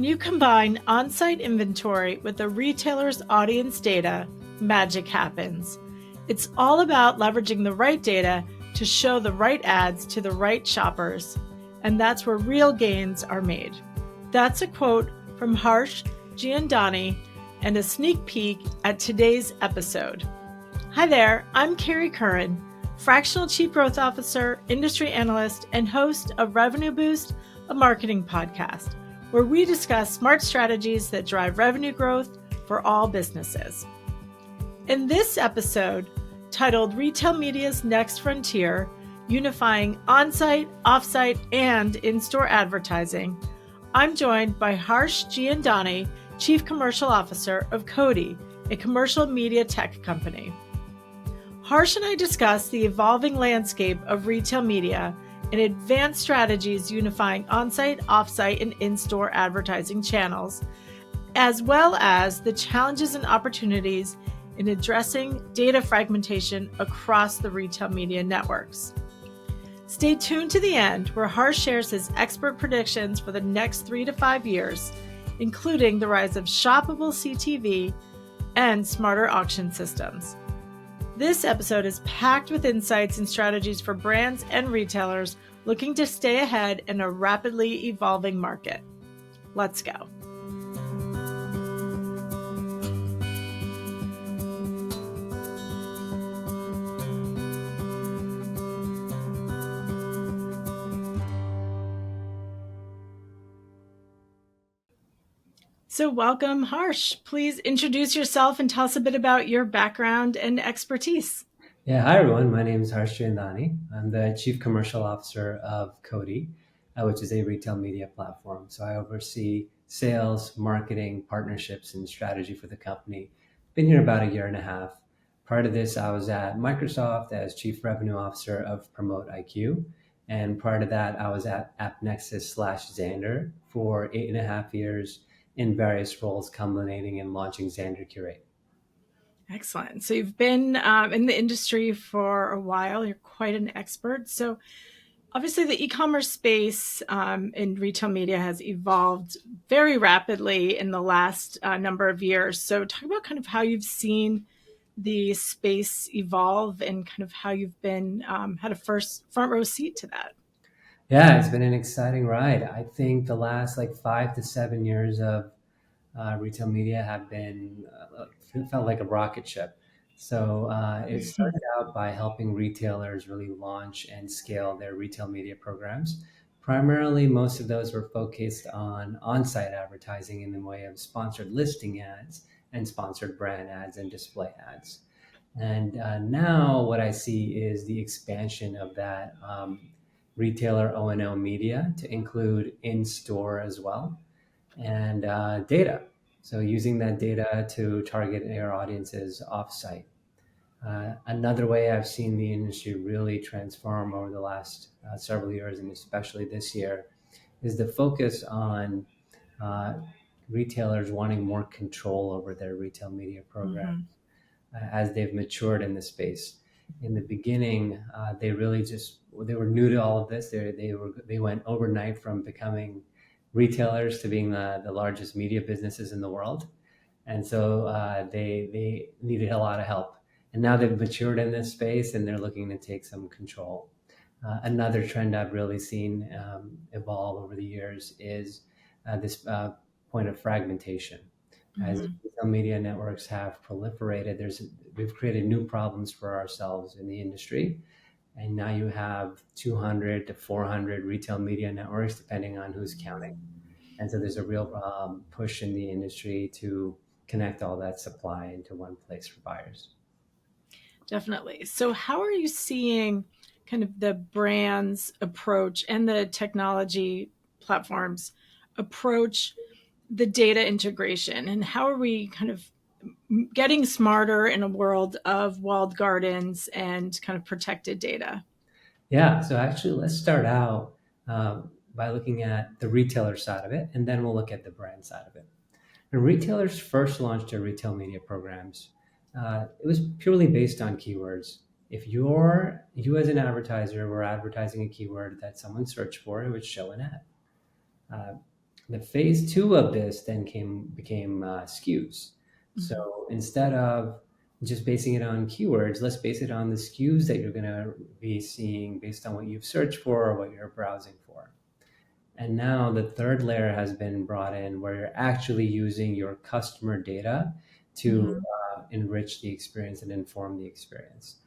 When you combine on-site inventory with a retailer's audience data, magic happens. It's all about leveraging the right data to show the right ads to the right shoppers, and that's where real gains are made. That's a quote from Harsh Jiandani and a sneak peek at today's episode. Hi there, I'm Kerry Curran, Fractional Chief Growth Officer, Industry Analyst, and host of Revenue Boost, a marketing podcast, where we discuss smart strategies that drive revenue growth for all businesses. In this episode, titled Retail Media's Next Frontier, Unifying Onsite, Offsite, and In-Store Advertising, I'm joined by Harsh Jiandani, Chief Commercial Officer of Koddi, a commercial media tech company. Harsh and I discuss the evolving landscape of retail media and advanced strategies unifying on-site, off-site, and in-store advertising channels, as well as the challenges and opportunities in addressing data fragmentation across the retail media networks. Stay tuned to the end, where Harsh shares his expert predictions for the next 3 to 5 years, including the rise of shoppable CTV and smarter auction systems. This episode is packed with insights and strategies for brands and retailers looking to stay ahead in a rapidly evolving market. Let's go. So welcome, Harsh. Please introduce yourself and tell us a bit about your background and expertise. Yeah, hi everyone. My name is Harsh Jiandani. I'm the Chief Commercial Officer of Koddi, which is a retail media platform. So I oversee sales, marketing, partnerships, and strategy for the company. Been here about 1.5 years. Prior to this, I was at Microsoft as Chief Revenue Officer of Promote IQ. And prior to that, I was at AppNexus/Xandr for 8.5 years in various roles, culminating in launching Xandr Curate. Excellent. So you've been in the industry for a while. You're quite an expert. So obviously the e-commerce space in retail media has evolved very rapidly in the last number of years. So talk about kind of how you've seen the space evolve and kind of how you've been had a front row seat to that. Yeah, it's been an exciting ride. I think the last 5 to 7 years of retail media have been felt like a rocket ship. So it started out by helping retailers really launch and scale their retail media programs. Primarily, most of those were focused on on-site advertising in the way of sponsored listing ads and sponsored brand ads and display ads. And now what I see is the expansion of that retailer O&O media to include in-store as well, and data. So using that data to target our audiences off-site. Another way I've seen the industry really transform over the last several years, and especially this year, is the focus on retailers wanting more control over their retail media programs as they've matured in the space. In the beginning, they were new to all of this. They went overnight from becoming retailers to being the largest media businesses in the world. And so they needed a lot of help. And now they've matured in this space and they're looking to take some control. Another trend I've really seen evolve over the years is this point of fragmentation. As retail media networks have proliferated, we've created new problems for ourselves in the industry. And now you have 200 to 400 retail media networks, depending on who's counting. And so there's a real push in the industry to connect all that supply into one place for buyers. Definitely. So how are you seeing kind of the brands approach and the technology platforms approach the data integration? And how are we kind of getting smarter in a world of walled gardens and kind of protected data? Yeah, so actually let's start out by looking at the retailer side of it, and then we'll look at the brand side of it. When retailers first launched their retail media programs, it was purely based on keywords. If you as an advertiser were advertising a keyword that someone searched for, it would show an ad. The phase two of this then became SKUs. Mhm. So instead of just basing it on keywords, let's base it on the SKUs that you're going to be seeing based on what you've searched for or what you're browsing for. And now the third layer has been brought in where you're actually using your customer data to Mhm. enrich the experience and inform the experience.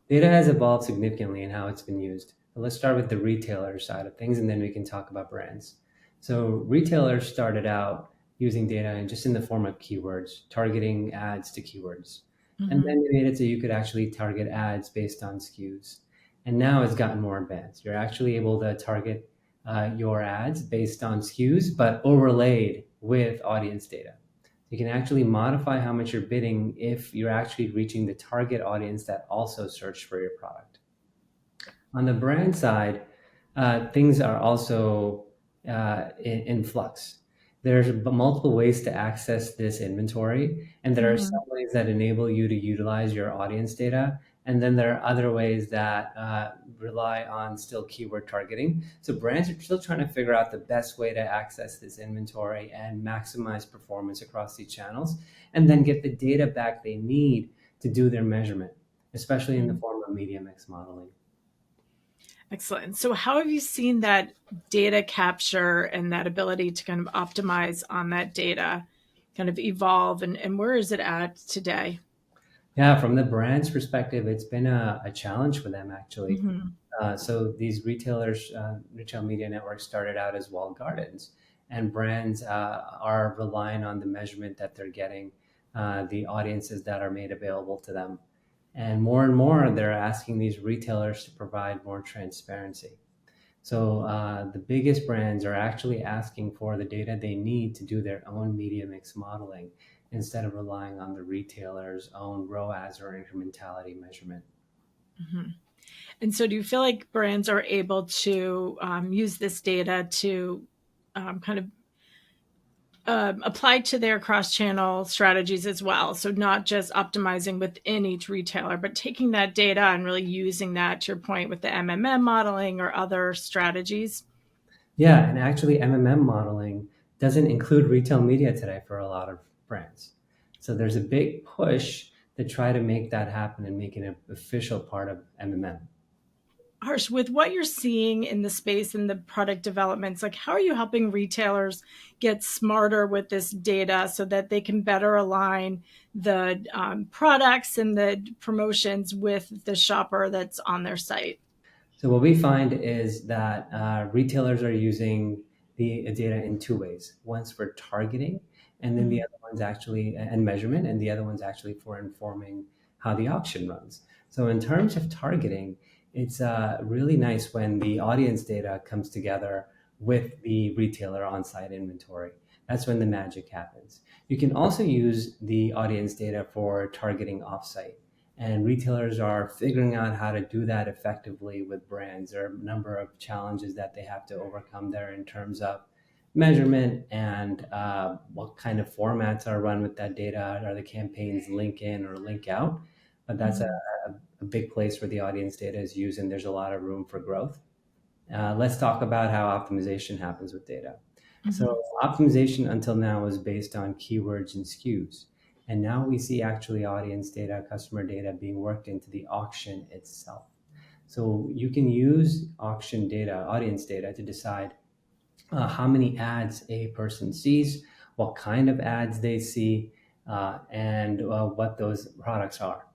Data has evolved significantly in how it's been used. But let's start with the retailer side of things, and then we can talk about brands. So retailers started out using data just in the form of keywords, targeting ads to keywords. And Mhm. then they made it so you could actually target ads based on SKUs. And now it's gotten more advanced. You're actually able to target your ads based on SKUs, but overlaid with audience data. You can actually modify how much you're bidding if you're actually reaching the target audience that also searched for your product. On the brand side, things are also in flux. There's multiple ways to access this inventory, and there are some Mhm. ways that enable you to utilize your audience data, and then there are other ways that rely on still keyword targeting. So brands are still trying to figure out the best way to access this inventory and maximize performance across these channels, and then get the data back they need to do their measurement, especially in the Mhm. form of media mix modeling. Excellent. So, how have you seen that data capture and that ability to kind of optimize on that data kind of evolve, and where is it at today? Yeah, from the brand's perspective, it's been a challenge for them actually. Mhm. So these retailers, retail media networks started out as walled gardens, and brands are relying on the measurement that they're getting, the audiences that are made available to them. And more, they're asking these retailers to provide more transparency. So the biggest brands are actually asking for the data they need to do their own media mix modeling instead of relying on the retailer's own ROAS or incrementality measurement. Mhm. And so, do you feel like brands are able to use this data to kind of apply to their cross-channel strategies as well? So, not just optimizing within each retailer, but taking that data and really using that to your point with the MMM modeling or other strategies. Yeah, and actually, MMM modeling doesn't include retail media today for a lot of brands. So there's a big push to try to make that happen and make it an official part of MMM. Harsh, with what you're seeing in the space and the product developments, like how are you helping retailers get smarter with this data so that they can better align the products and the promotions with the shopper that's on their site? So what we find is that retailers are using the data in two ways. One's for targeting, and then the Mhm. other one's actually and measurement, and the other one's actually for informing how the auction runs. So in terms of targeting, it's really nice when the audience data comes together with the retailer on-site inventory. That's when the magic happens. You can also use the audience data for targeting offsite, and retailers are figuring out how to do that effectively with brands. There are a number of challenges that they have to overcome there in terms of measurement and what kind of formats are run with that data. Are the campaigns link in or link out? But that's Mhm. a big place where the audience data is used, and there's a lot of room for growth. Let's talk about how optimization happens with data. Mhm. So optimization until now was based on keywords and SKUs. And now we see actually audience data, customer data being worked into the auction itself. So you can use auction data, audience data to decide how many ads a person sees, what kind of ads they see, and what those products are.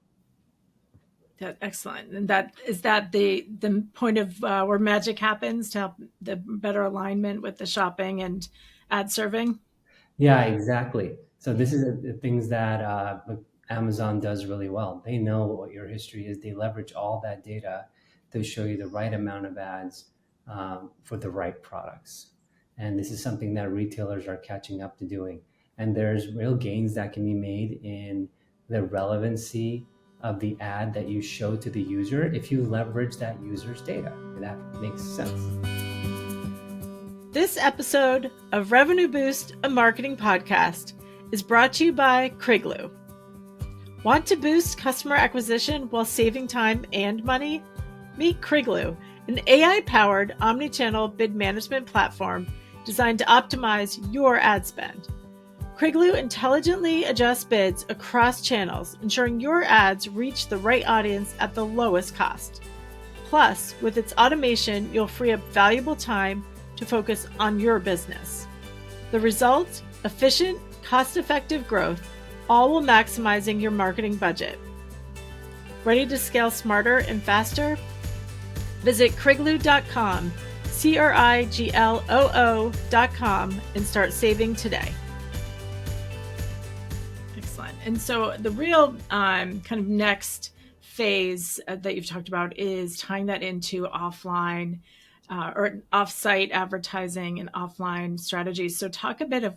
That excellent. And that is that the point of where magic happens to help the better alignment with the shopping and ad serving. Yeah, exactly. So this is the things that Amazon does really well. They know what your history is. They leverage all that data to show you the right amount of ads for the right products. And this is something that retailers are catching up to doing. And there's real gains that can be made in the relevancy of the ad that you show to the user if you leverage that user's data. If that makes sense. This episode of Revenue Boost, a marketing podcast, is brought to you by Kriglu. Want to boost customer acquisition while saving time and money? Meet Kriglu, an AI-powered omnichannel bid management platform designed to optimize your ad spend. Kriglu intelligently adjusts bids across channels, ensuring your ads reach the right audience at the lowest cost. Plus, with its automation, you'll free up valuable time to focus on your business. The result? Efficient, cost effective growth, all while maximizing your marketing budget. Ready to scale smarter and faster? Visit Kriglu.com, CRIGLOO.com, and start saving today. Excellent. And so the real kind of next phase that you've talked about is tying that into offline or offsite advertising and offline strategies. So talk a bit of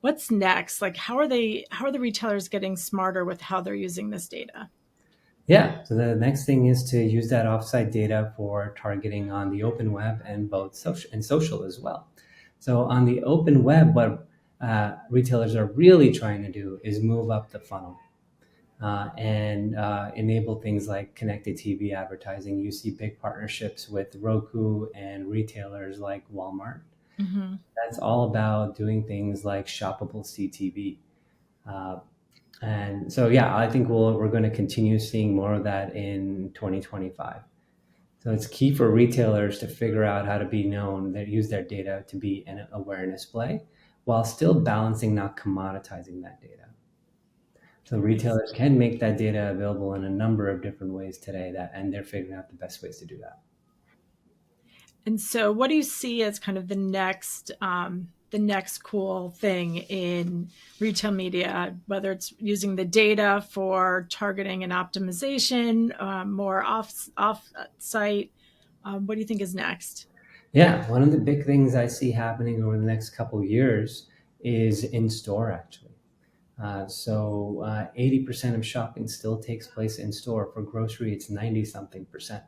what's next. Like how are the retailers getting smarter with how they're using this data? Yeah, so the next thing is to use that offsite data for targeting on the open web and both social as well. So on the open web, what retailers are really trying to do is move up the funnel and enable things like connected TV advertising. You see big partnerships with Roku and retailers like Walmart. Mm-hmm. That's all about doing things like shoppable CTV. Uh, and so, yeah, I think we're going to continue seeing more of that in 2025. So it's key for retailers to figure out how to be known, that use their data to be an awareness play while still balancing, not commoditizing that data. So retailers can make that data available in a number of different ways today and they're figuring out the best ways to do that. And so, what do you see as kind of the next cool thing in retail media? Whether it's using the data for targeting and optimization, more off site. What do you think is next? Yeah, one of the big things I see happening over the next couple of years is in store, actually. 80% of shopping still takes place in store. For grocery, it's 90 something percent.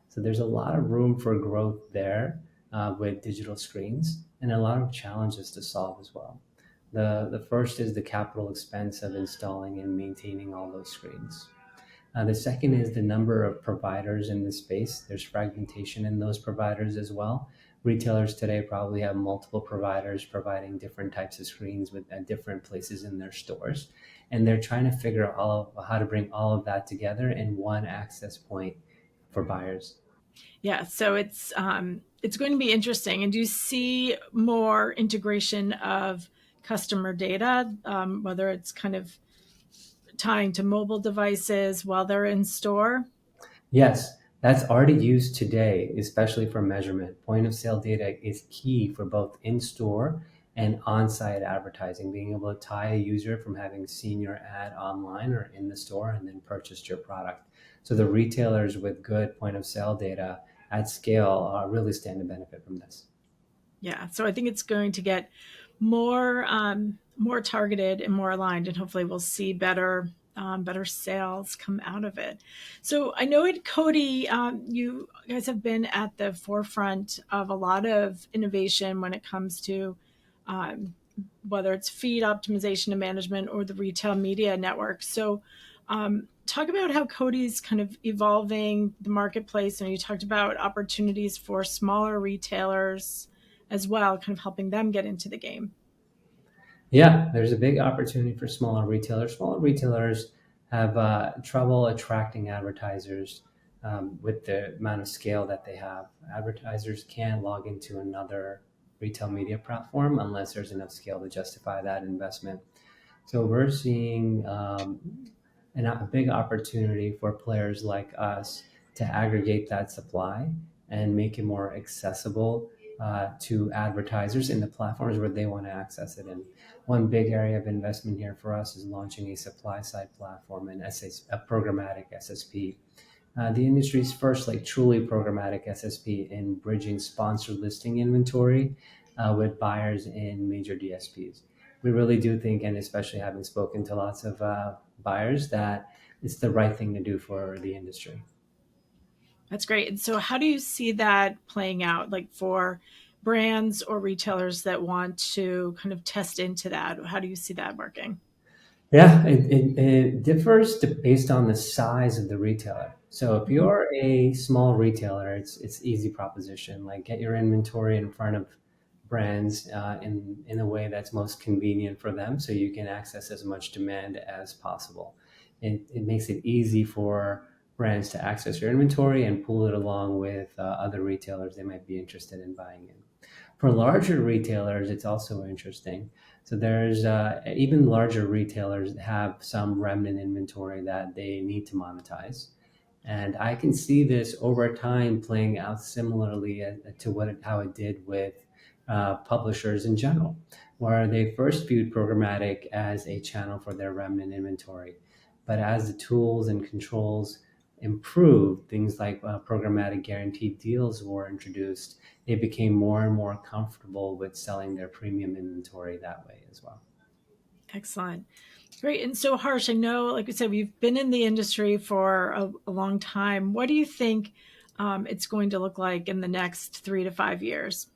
So there's a lot of room for growth there with digital screens and a lot of challenges to solve as well. The first is the capital expense of installing and maintaining all those screens. The second is the number of providers in the space. There's fragmentation in those providers as well. Retailers today probably have multiple providers providing different types of screens at different places in their stores. And they're trying to figure out how to bring all of that together in one access point for buyers. Yeah, so it's going to be interesting. And do you see more integration of customer data, whether it's kind of tying to mobile devices while they're in store? Yes, that's already used today, especially for measurement. Point of sale data is key for both in store and on site advertising, being able to tie a user from having seen your ad online or in the store and then purchased your product. So the retailers with good point of sale data at scale really stand to benefit from this. Yeah, so I think it's going to get more targeted and more aligned, and hopefully we'll see better sales come out of it. So I know at Koddi, you guys have been at the forefront of a lot of innovation when it comes to um, whether it's feed optimization and management or the retail media network. So talk about how Cody's kind of evolving the marketplace, and you talked about opportunities for smaller retailers as well, kind of helping them get into the game. Yeah, there's a big opportunity for smaller retailers. Smaller retailers have trouble attracting advertisers with the amount of scale that they have. Advertisers can't log into another retail media platform unless there's enough scale to justify that investment. So we're seeing a big opportunity for players like us to aggregate that supply and make it more accessible to advertisers in the platforms where they want to access it. And one big area of investment here for us is launching a supply side platform and a programmatic SSP. The industry's first like truly programmatic SSP in bridging sponsored listing inventory with buyers in major DSPs. We really do think, and especially having spoken to lots of buyers, that it's the right thing to do for the industry. That's great. And so, how do you see that playing out, like for brands or retailers that want to kind of test into that? How do you see that working? Yeah, it differs based on the size of the retailer. So if Mhm. you're a small retailer, it's easy proposition. Like get your inventory in front of brands in a way that's most convenient for them, so you can access as much demand as possible. It makes it easy for brands to access your inventory and pool it along with other retailers they might be interested in buying in. For larger retailers, it's also interesting. So there's even larger retailers have some remnant inventory that they need to monetize. And I can see this over time playing out similarly to how it did with publishers in general, where they first viewed programmatic as a channel for their remnant inventory. But as the tools and controls improved, things like programmatic guaranteed deals were introduced, they became more and more comfortable with selling their premium inventory that way as well. Excellent. Great. And so, Harsh, I know, like we said, we've been in the industry for a long time. What do you think it's going to look like in the next 3 to 5 years?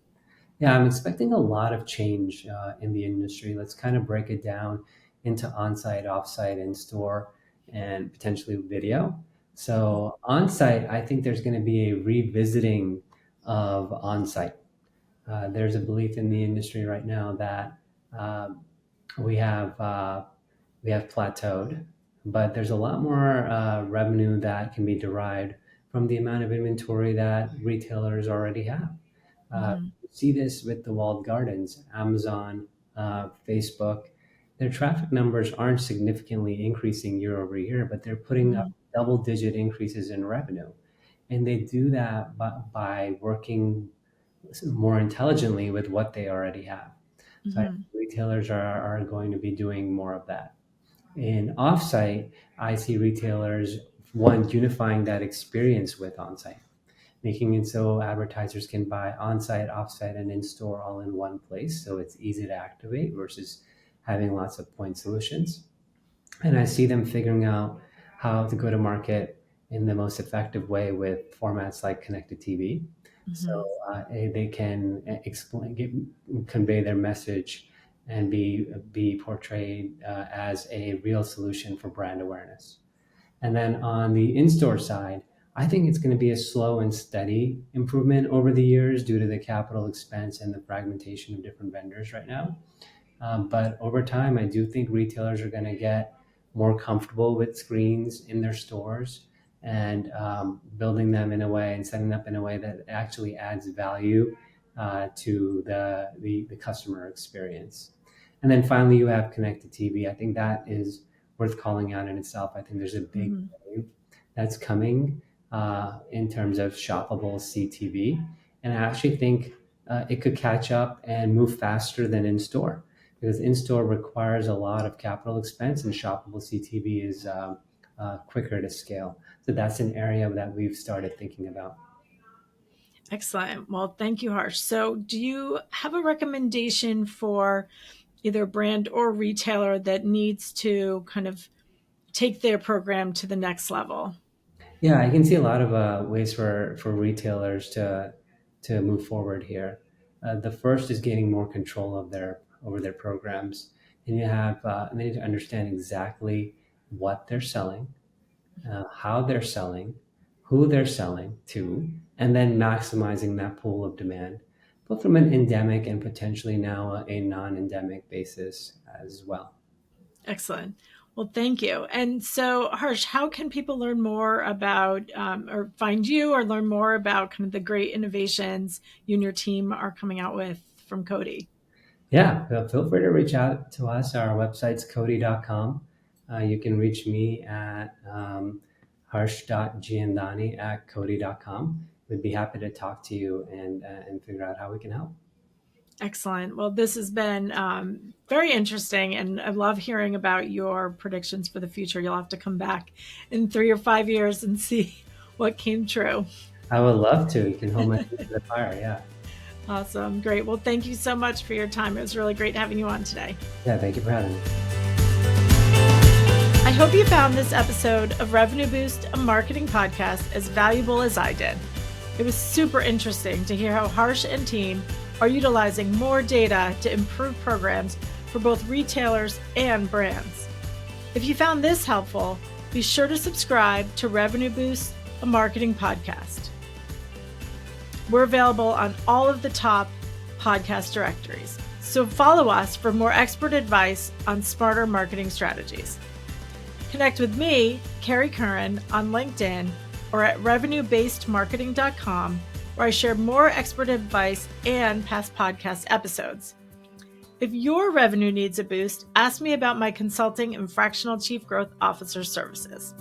Yeah, I'm expecting a lot of change in the industry. Let's kind of break it down into on-site, off-site, in-store, and potentially video. So on-site, I think there's going to be a revisiting of on-site. There's a belief in the industry right now that um, we have uh, we have plateaued, but there's a lot more revenue that can be derived from the amount of inventory that retailers already have. Hmm. You see this with the walled gardens, Amazon, Facebook. Their traffic numbers aren't significantly increasing year over year, but they're putting up Hmm. double-digit increases in revenue, and they do that by working more intelligently with what they already have. So I think Hmm. retailers are going to be doing more of that. In offsite, I see retailers one unifying that experience with onsite, making it so advertisers can buy onsite, offsite, and in-store all in one place. So it's easy to activate versus having lots of point solutions. And I see them figuring out how to go to market in the most effective way with formats like connected TV. So Hmm. they can convey their message and be portrayed as a real solution for brand awareness. And then on the in-store side, I think it's going to be a slow and steady improvement over the years due to the capital expense and the fragmentation of different vendors right now. But over time, I do think retailers are going to get more comfortable with screens in their stores and building them in a way and setting up in a way that actually adds value to the customer experience. And then finally, you have connected TV. I think that is worth calling out in itself. I think there's a big Hmm. wave that's coming in terms of shoppable CTV. And I actually think it could catch up and move faster than in store because in-store requires a lot of capital expense and shoppable CTV is quicker to scale. So that's an area that we've started thinking about. Excellent. Well, thank you, Harsh. So, do you have a recommendation for either brand or retailer that needs to kind of take their program to the next level? Yeah, I can see a lot of ways for retailers to move forward here. The first is gaining more control of their over their programs, and they need to understand exactly what they're selling, how they're selling, who they're selling to, and then maximizing that pool of demand, both from an endemic and potentially now a non-endemic basis as well. Excellent. Well, thank you. And so, Harsh, how can people learn more about or find you or learn more about kind of the great innovations you and your team are coming out with from Koddi? Yeah, feel free to reach out to us. Our website's Koddi.com. You can reach me at harsh.giandani at Koddi.com. We'd be happy to talk to you and figure out how we can help. Excellent. Well, this has been very interesting, and I love hearing about your predictions for the future. You'll have to come back in 3 or 5 years and see what came true. I would love to. You can hold my feet to the fire. Yeah. Awesome. Great. Well, thank you so much for your time. It was really great having you on today. Yeah. Thank you for having me. I hope you found this episode of Revenue Boost, a marketing podcast, as valuable as I did. It was super interesting to hear how Harsh and team are utilizing more data to improve programs for both retailers and brands. If you found this helpful, be sure to subscribe to Revenue Boost, a marketing podcast. We're available on all of the top podcast directories, so follow us for more expert advice on smarter marketing strategies. Connect with me, Kerry Curran, on LinkedIn or at revenuebasedmarketing.com, where I share more expert advice and past podcast episodes. If your revenue needs a boost, ask me about my consulting and fractional chief growth officer services.